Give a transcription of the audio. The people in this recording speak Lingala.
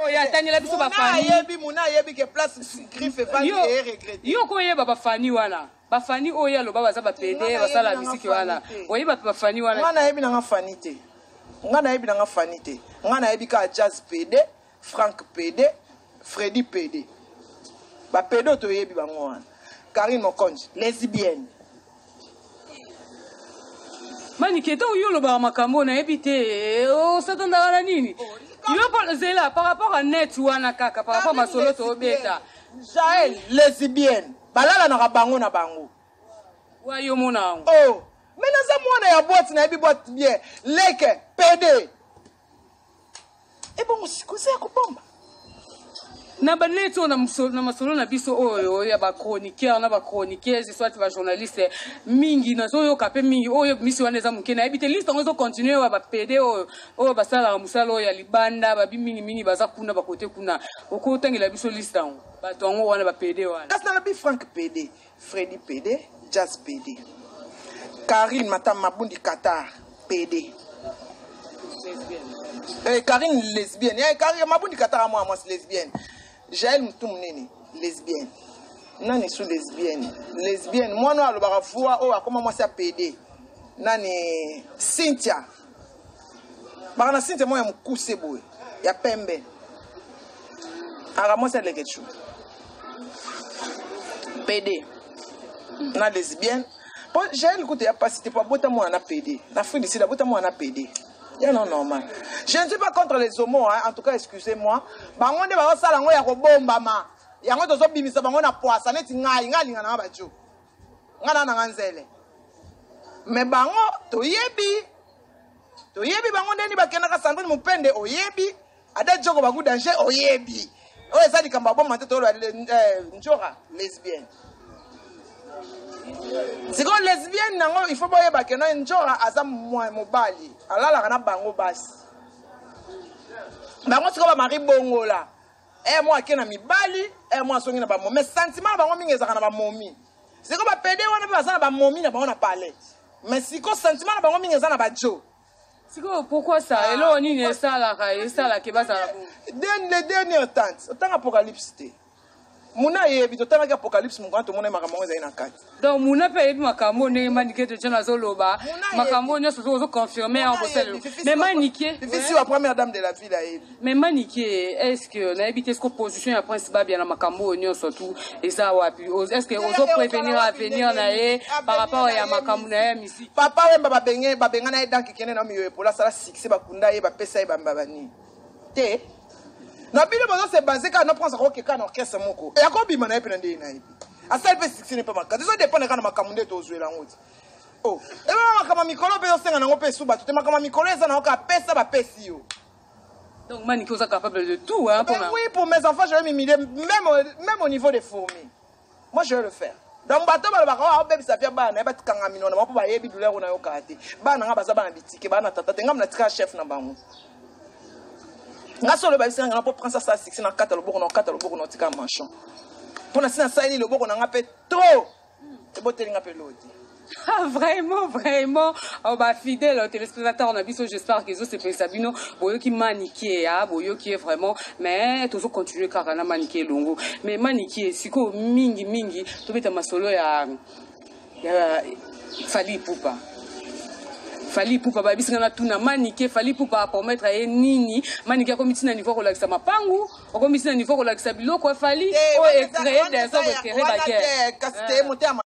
Oh ya tanyela biso ba fani. Muna yebi ke place griffe fani et regretter. Yo ko yeba ba fani wana. Ba fani oya lo baba za ba PD ba sala bisiki wana. Oyeba ba fani wana. Ngana yebi na nga fani te. Ngana yebi na nga fani te. Ngana yebi ka Jazz PD, Frank PD, Freddy PD. Ba PD to yebi bango wana. Karine Mokonji, lesbienne. Manike to yo lo ba makambo na ebite o satanda wana nini? Yo pa zela par rapport à net wana kaka par rapport à masolo to beta. Jaël lesbienne. Balala na bango na bango. Wa yo mona. Oh, mais na za mwana ya boîte na ebi boîte bien. Leke PD. Et bon sikuze ya kupomba. Na ba neto na masolo na biso oyo ya ba chroniqueur na ba chroniqueuse soit ba journaliste mingi na so yo kapé mingi oyo mission wana za muke na ebite liste on zo continuer wa ba PD oyo ba sala musalo ya libanda ba bi mingi baza kuna ba kote kuna oko tangela biso liste on ba tongo wana ba PD wana kasi na bi Frank PD, Freddy PD, Jazz PD, Karine Mabundi Qatar PD. Karine lesbienne. Karine Mabundi Qatar moi lesbienne. Jaël Moutoumneni, lesbienne. Nani sous lesbienne. Lesbienne. Moi, non, le barafua, oh, comment moi c'est PD. Nani Cynthia. Barana Cynthia, moi, il y a mon coup, c'est beau. Il y a Pembe. Alors, moi, c'est le quelque chose. PD. Na lesbienne. Bon, Jaël, écoute, il n'y a pas cité pour botter moi, on a PD. La fin d'ici, la botter moi, on a PD. Il y a non normal. Je ne suis pas contre les homos, hein. En tout cas, excusez-moi. Bango de ba sala ngo ya ko bomba ma. Yango to so bimisa bango na poisa neti ngai linga na bajo. Ngana na nganzele. Mais bango to yebi bango ndeni bakena ka Sandrine Mupende oyebi. Ada joko bagu danger oyebi. O eza dikamba bomba te to njora lesbienne. C'est comme lesbienne, il faut pas que nous njora azam mobali. Alala kana bango basi. Bango siko ba mari bongo la. Moi kena mibali, moi songi na ba momi. Mais sentiment bango mingi ezaka na ba momi. C'est comme ba PD wana ba za na ba momi na bango na parler. Mais siko sentiment na bango mingi ezaka na ba jo. Siko pourquoi ça? Elo nini ça la ke ba za la bo. Les dernières temps, autant apocalypse te. Muna yebi to tanga apocalypse mungu to mona makambo za ina kati. Donc muna pe yebi makambo ne manike to chana zoloba makambo nyo so confirmer en bosel. Mais manike Fifi la première dame de la ville a yebi. Mais manike est-ce que na yebi est-ce que position ya principal bien na makambo nyo surtout et ça wapi est-ce que ozo prévenir à venir na ye par rapport ya makambo na ye misi. Papa wemba babenga na ye danki kene na miyo pour la sala succès bakunda ye ba pesa ye bambabani. Te na bile bazo se baser quand on prend ça que quand orchestre moko et akobi mana epena ndé na ibi asal pe 16 n'est pas makati ça dépend quand makamunde to zuela ngoti oh et ba makama mikolo pe osenga na ngope suba to te makama mikolo eza na oka pesa ba pesi yo. Donc Manike est capable de tout hein pour oui pour mes enfants je vais m'imiter même au niveau des fourmis. Moi je vais le faire. Dans bateau ba ba bébé ça fait bana ba tikanga minona ba ba yebi douleur na yo kati bana nga baza bana bitike bana tata ngam na tika chef na bango. Ngaso le babisi nga pour prendre ça 6 na 4 loboko na tika manchon. Pona sina saili loboko na ngape trop. E boteli ngape lodi. Ah, vraiment, oh, bah, fidèle au téléspectateur, on a vu ça, j'espère que c'est Sabino, boyo qui Manike, ah, boyo qui est vraiment, mais toujours continuer car on a Manike longo. Mais Manike, si quoi, mingi, tu mets ta masolo ya Fally Ipupa. Fally Ipupa ba bisinga na tuna Manike Fally Ipupa pour mettre à nini Manike comme ici na niveau relaxa mapangu comme ici na niveau relaxa biloko Fally o créer des œuvres de terrain baguette.